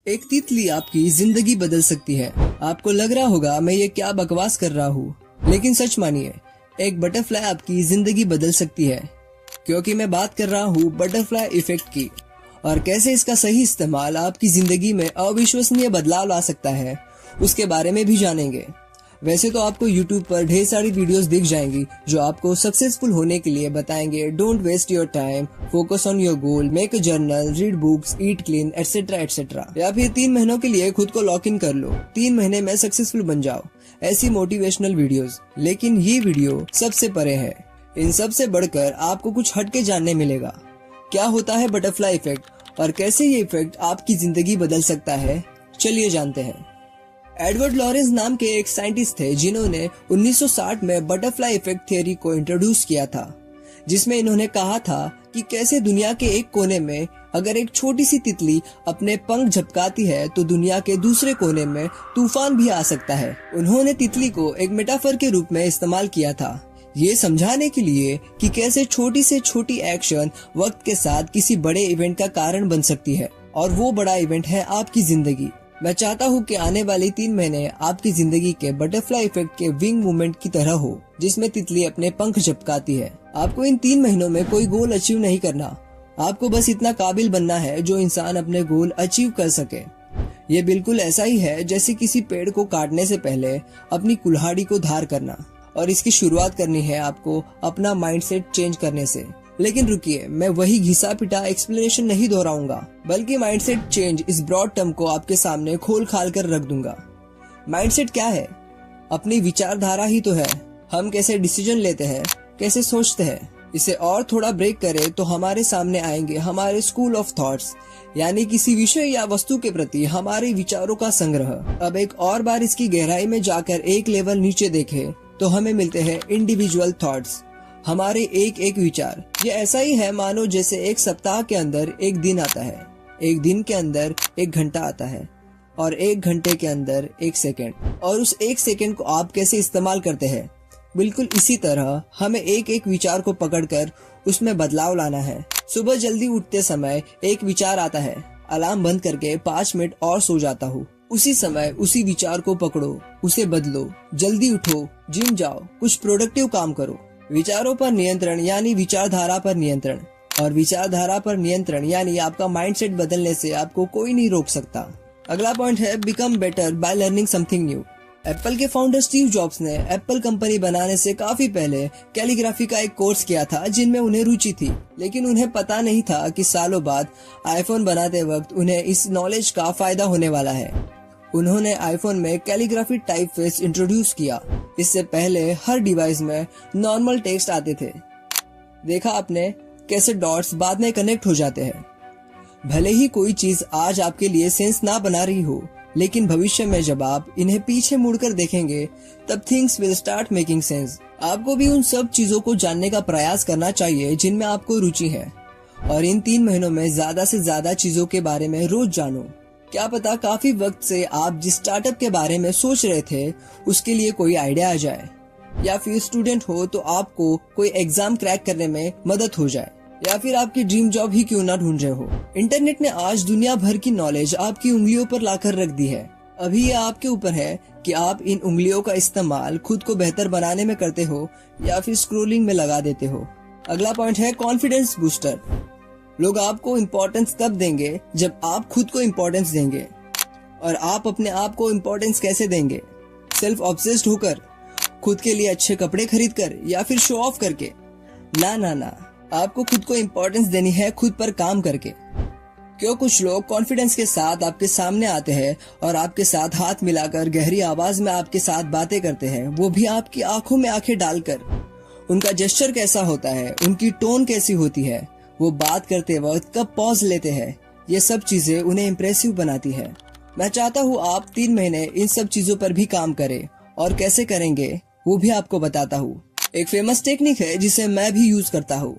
एक तितली आपकी जिंदगी बदल सकती है। आपको लग रहा होगा मैं ये क्या बकवास कर रहा हूँ, लेकिन सच मानिए, एक बटरफ्लाई आपकी जिंदगी बदल सकती है। क्योंकि मैं बात कर रहा हूँ बटरफ्लाई इफेक्ट की, और कैसे इसका सही इस्तेमाल आपकी जिंदगी में अविश्वसनीय बदलाव ला सकता है, उसके बारे में भी जानेंगे। वैसे तो आपको YouTube पर ढेर सारी वीडियोस दिख जाएंगी जो आपको सक्सेसफुल होने के लिए बताएंगे don't waste your time, focus on your goal, make a journal, read books, eat clean, etcetera etcetera. या फिर 3 महीनों के लिए खुद को लॉक इन कर लो, 3 महीने में सक्सेसफुल बन जाओ, ऐसी मोटिवेशनल वीडियोस। लेकिन ये वीडियो सबसे परे है। इन सब से बढ़कर आपको कुछ हटके जानने मिलेगा। क्या होता है बटरफ्लाई इफेक्ट और कैसे ये इफेक्ट आपकी जिंदगी बदल सकता है, चलिए जानते हैं। एडवर्ड लॉरेंस नाम के एक साइंटिस्ट थे जिन्होंने 1960 में बटरफ्लाई इफेक्ट थियरी को इंट्रोड्यूस किया था, जिसमें इन्होंने कहा था कि कैसे दुनिया के एक कोने में अगर एक छोटी सी तितली अपने पंख झपकाती है तो दुनिया के दूसरे कोने में तूफान भी आ सकता है। उन्होंने तितली को एक मेटाफर के रूप में इस्तेमाल किया था, ये समझाने के लिए कि कैसे छोटी से छोटी एक्शन वक्त के साथ किसी बड़े इवेंट का कारण बन सकती है, और वो बड़ा इवेंट है आपकी जिंदगी। मैं चाहता हूँ कि आने वाले 3 महीने आपकी जिंदगी के बटरफ्लाई इफेक्ट के विंग मूवमेंट की तरह हो, जिसमें तितली अपने पंख झपकाती है। आपको इन 3 महीनों में कोई गोल अचीव नहीं करना, आपको बस इतना काबिल बनना है जो इंसान अपने गोल अचीव कर सके। ये बिल्कुल ऐसा ही है जैसे किसी पेड़ को काटने से पहले अपनी कुल्हाड़ी को धार करना, और इसकी शुरुआत करनी है आपको अपना माइंडसेट चेंज करने से। लेकिन रुकिए, मैं वही घिसा पिटा एक्सप्लेनेशन नहीं दोहराऊंगा, बल्कि माइंडसेट चेंज इस ब्रॉड टर्म को आपके सामने खोल खाल कर रख दूंगा। माइंडसेट क्या है? अपनी विचारधारा ही तो है। हम कैसे डिसीजन लेते हैं, कैसे सोचते हैं। इसे और थोड़ा ब्रेक करें तो हमारे सामने आएंगे हमारे स्कूल ऑफ थॉट्स, यानी किसी विषय या वस्तु के प्रति हमारे विचारों का संग्रह। अब एक और बार इसकी गहराई में जाकर एक लेवल नीचे देखें तो हमें मिलते हैं इंडिविजुअल थॉट्स, हमारे एक एक विचार। ये ऐसा ही है मानो जैसे एक सप्ताह के अंदर एक दिन आता है, एक दिन के अंदर एक घंटा आता है, और एक घंटे के अंदर एक सेकंड, और उस एक सेकंड को आप कैसे इस्तेमाल करते हैं। बिल्कुल इसी तरह हमें एक एक विचार को पकड़कर उसमें बदलाव लाना है। सुबह जल्दी उठते समय एक विचार आता है, अलार्म बंद करके 5 मिनट और सो जाता हूँ। उसी समय उसी विचार को पकड़ो, उसे बदलो, जल्दी उठो, जिम जाओ, कुछ प्रोडक्टिव काम करो। विचारों पर नियंत्रण यानी विचारधारा पर नियंत्रण, और विचारधारा पर नियंत्रण यानी आपका माइंडसेट बदलने से आपको कोई नहीं रोक सकता। अगला पॉइंट है become better by learning something new. Apple के फाउंडर स्टीव जॉब्स ने एप्पल कंपनी बनाने से काफी पहले कैलीग्राफी का एक कोर्स किया था जिनमें उन्हें रुचि थी, लेकिन उन्हें पता नहीं था कि सालों बाद आईफोन बनाते वक्त उन्हें इस नॉलेज का फायदा होने वाला है। उन्होंने आईफोन में कैलीग्राफी टाइपफेस इंट्रोड्यूस किया। इससे पहले हर डिवाइस में नॉर्मल टेक्स्ट आते थे। देखा आपने कैसे डॉट्स बाद में कनेक्ट हो जाते हैं। भले ही कोई चीज आज आपके लिए सेंस ना बना रही हो, लेकिन भविष्य में जब आप इन्हें पीछे मुड़कर देखेंगे तब things will start making sense. आपको भी उन सब चीजों को जानने का प्रयास करना चाहिए जिनमें आपको रुचि है, और इन 3 महीनों में ज्यादा से ज्यादा चीजों के बारे में रोज जानो। क्या पता काफी वक्त से आप जिस स्टार्टअप के बारे में सोच रहे थे उसके लिए कोई आइडिया आ जाए, या फिर स्टूडेंट हो तो आपको कोई एग्जाम क्रैक करने में मदद हो जाए, या फिर आपकी ड्रीम जॉब ही क्यों ना ढूंढ रहे हो। इंटरनेट ने आज दुनिया भर की नॉलेज आपकी उंगलियों पर लाकर रख दी है। अभी ये आपके ऊपर है कि आप इन उंगलियों का इस्तेमाल खुद को बेहतर बनाने में करते हो या फिर स्क्रोलिंग में लगा देते हो। अगला पॉइंट है कॉन्फिडेंस बूस्टर। लोग आपको इम्पोर्टेंस तब देंगे जब आप खुद को इम्पोर्टेंस देंगे। और आप अपने आप को इम्पोर्टेंस कैसे देंगे? सेल्फ ऑब्सेस्ड होकर, खुद के लिए अच्छे कपड़े खरीद कर, या फिर शो ऑफ करके? ना ना ना, आपको खुद को इम्पोर्टेंस देनी है खुद पर काम करके। क्यों कुछ लोग कॉन्फिडेंस के साथ आपके सामने आते हैं और आपके साथ हाथ मिलाकर गहरी आवाज में आपके साथ बातें करते हैं, वो भी आपकी आंखों में आंखें डालकर। उनका जेस्चर कैसा होता है, उनकी टोन कैसी होती है, वो बात करते वक्त कब पॉज लेते हैं, ये सब चीजें उन्हें इम्प्रेसिव बनाती है। मैं चाहता हूँ आप 3 महीने इन सब चीजों पर भी काम करें, और कैसे करेंगे वो भी आपको बताता हूँ। एक फेमस टेक्निक है जिसे मैं भी यूज करता हूँ।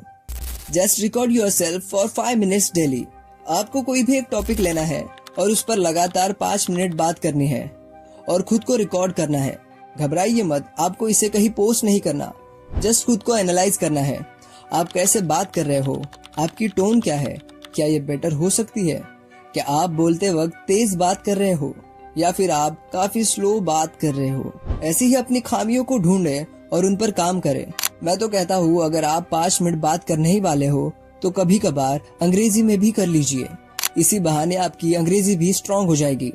Just record yourself for 5 minutes daily. आपको कोई भी एक टॉपिक लेना है और उस पर लगातार 5 मिनट बात करनी है और खुद को रिकॉर्ड करना है। घबराइए मत, आपको इसे कहीं पोस्ट नहीं करना, जस्ट खुद को एनालाइज करना है। आप कैसे बात कर रहे हो, आपकी टोन क्या है, क्या ये बेटर हो सकती है, क्या आप बोलते वक्त तेज बात कर रहे हो या फिर आप काफी स्लो बात कर रहे हो? ऐसे ही अपनी खामियों को ढूंढे और उन पर काम करें। मैं तो कहता हूँ अगर आप 5 मिनट बात करने ही वाले हो तो कभी कभार अंग्रेजी में भी कर लीजिए। इसी बहाने आपकी अंग्रेजी भी स्ट्रांग हो जाएगी।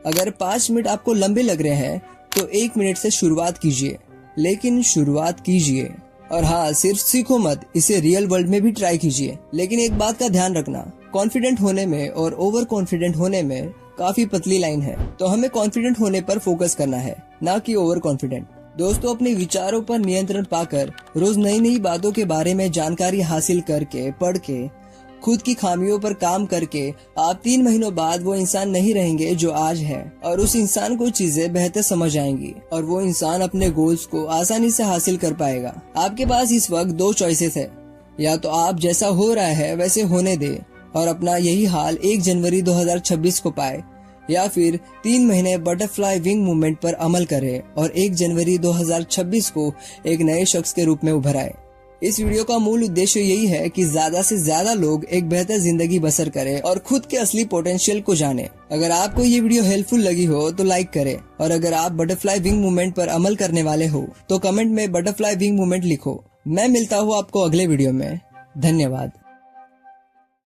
अगर 5 मिनट आपको लंबे लग रहे हैं तो 1 मिनट से शुरुआत कीजिए, लेकिन शुरुआत कीजिए। और हाँ, सिर्फ सीखो मत, इसे रियल वर्ल्ड में भी ट्राई कीजिए। लेकिन एक बात का ध्यान रखना, कॉन्फिडेंट होने में और ओवर कॉन्फिडेंट होने में काफी पतली लाइन है। तो हमें कॉन्फिडेंट होने पर फोकस करना है, ना कि ओवर कॉन्फिडेंट। दोस्तों, अपने विचारों पर नियंत्रण पाकर रोज नई नई बातों के बारे में जानकारी हासिल करके, पढ़ के, खुद की खामियों पर काम करके आप 3 महीनों बाद वो इंसान नहीं रहेंगे जो आज है, और उस इंसान को चीजें बेहतर समझ आएंगी और वो इंसान अपने गोल्स को आसानी से हासिल कर पाएगा। आपके पास इस वक्त 2 चॉइसेस है, या तो आप जैसा हो रहा है वैसे होने दे और अपना यही हाल 1 जनवरी 2026 को पाए, या फिर 3 महीने बटरफ्लाई विंग मूवमेंट पर अमल करे और 1 जनवरी 2026 को एक नए शख्स के रूप में उभर आए। इस वीडियो का मूल उद्देश्य यही है कि ज्यादा से ज्यादा लोग एक बेहतर जिंदगी बसर करें और खुद के असली पोटेंशियल को जाने। अगर आपको ये वीडियो हेल्पफुल लगी हो तो लाइक करें, और अगर आप बटरफ्लाई विंग मूवमेंट पर अमल करने वाले हो तो कमेंट में बटरफ्लाई विंग मूवमेंट लिखो। मैं मिलता हूँ आपको अगले वीडियो में। धन्यवाद।